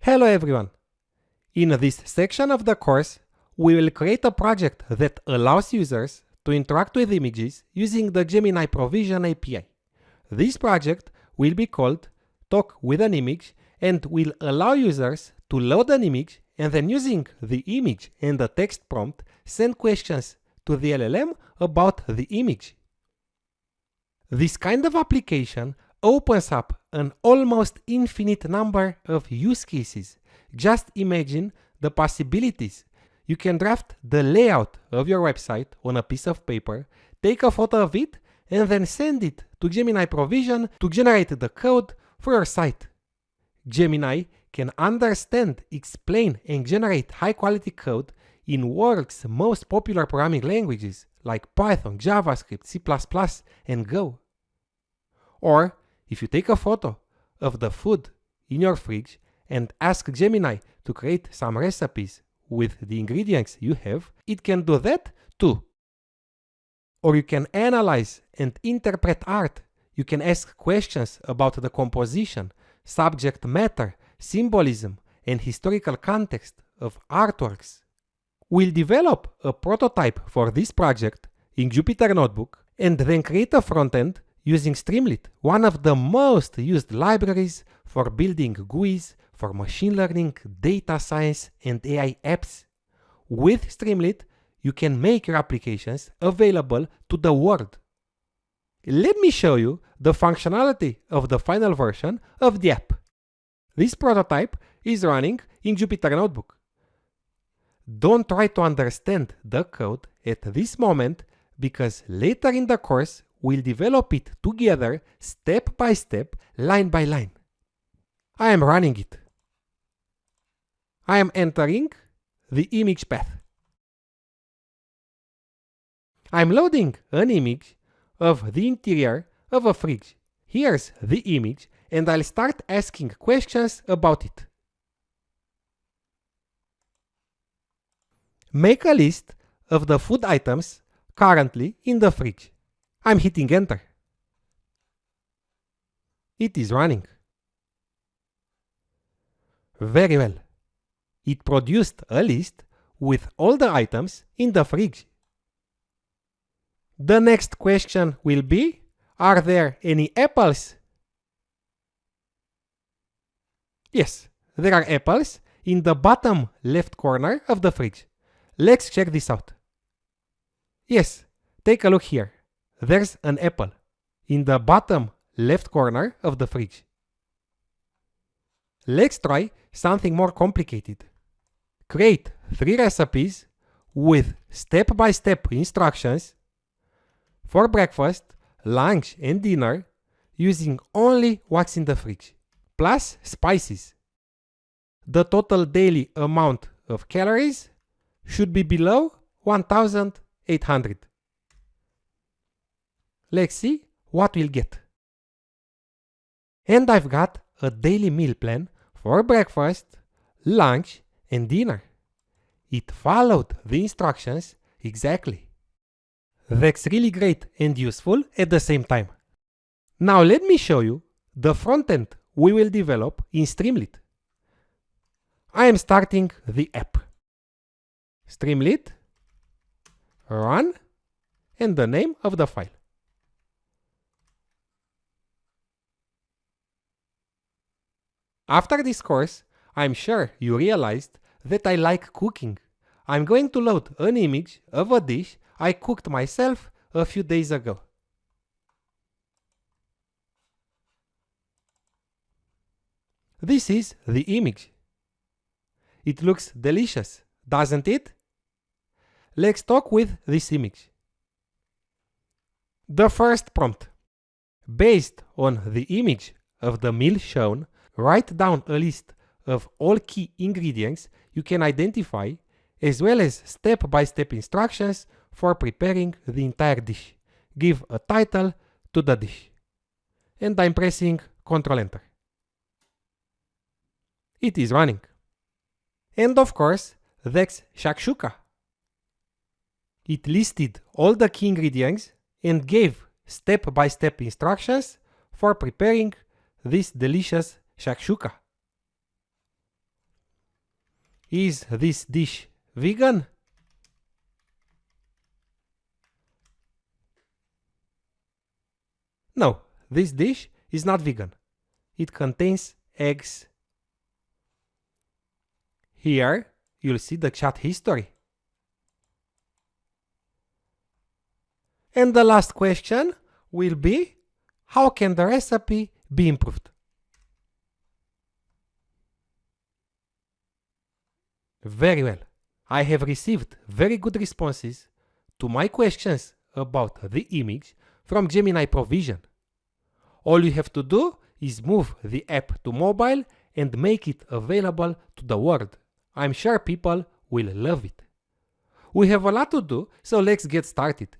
Hello everyone! In this section of the course, we will create a project that allows users to interact with images using the Gemini Provision API. This project will be called Talk with an Image and will allow users to load an image and then using the image and the text prompt send questions to the LLM about the image. This kind of application opens up an almost infinite number of use cases. Just imagine the possibilities. You can draft the layout of your website on a piece of paper, take a photo of it, and then send it to Gemini Provision to generate the code for your site. Gemini can understand, explain, and generate high-quality code in world's most popular programming languages like Python, JavaScript, C++, and Go. Or, if you take a photo of the food in your fridge and ask Gemini to create some recipes with the ingredients you have, it can do that too. Or you can analyze and interpret art. You can ask questions about the composition, subject matter, symbolism, and historical context of artworks. We'll develop a prototype for this project in Jupyter Notebook and then create a frontend using Streamlit, one of the most used libraries for building GUIs for machine learning, data science, and AI apps. With Streamlit, you can make your applications available to the world. Let me show you the functionality of the final version of the app. This prototype is running in Jupyter Notebook. Don't try to understand the code at this moment because later in the course we'll develop it together step by step, line by line. I am running it. I am entering the image path. I'm loading an image of the interior of a fridge. Here's the image and I'll start asking questions about it. Make a list of the food items currently in the fridge. I'm hitting enter. It is running. Very well. It produced a list with all the items in the fridge. The next question will be, are there any apples? Yes, there are apples in the bottom left corner of the fridge. Let's check this out. Yes, take a look here. There's an apple in the bottom left corner of the fridge. Let's try something more complicated. Create 3 recipes with step-by-step instructions for breakfast, lunch, and dinner using only what's in the fridge, plus spices. The total daily amount of calories should be below 1,800. Let's see what we'll get. And I've got a daily meal plan for breakfast, lunch, and dinner. It followed the instructions exactly. That's really great and useful at the same time. Now let me show you the frontend we will develop in Streamlit. I am starting the app. Streamlit, run, and the name of the file. After this course, I'm sure you realized that I like cooking. I'm going to load an image of a dish I cooked myself a few days ago. This is the image. It looks delicious, doesn't it? Let's talk with this image. The first prompt. Based on the image of the meal shown, write down a list of all key ingredients you can identify, as well as step-by-step instructions for preparing the entire dish. Give a title to the dish. And I'm pressing Ctrl Enter. It is running. And of course, that's shakshuka. It listed all the key ingredients and gave step-by-step instructions for preparing this delicious shakshuka. Is this dish vegan? No, this dish is not vegan. It contains eggs. Here, you'll see the chat history. And the last question will be, how can the recipe be improved? Very well. I have received very good responses to my questions about the image from Gemini Provision. All you have to do is move the app to mobile and make it available to the world. I'm sure people will love it. We have a lot to do, so let's get started.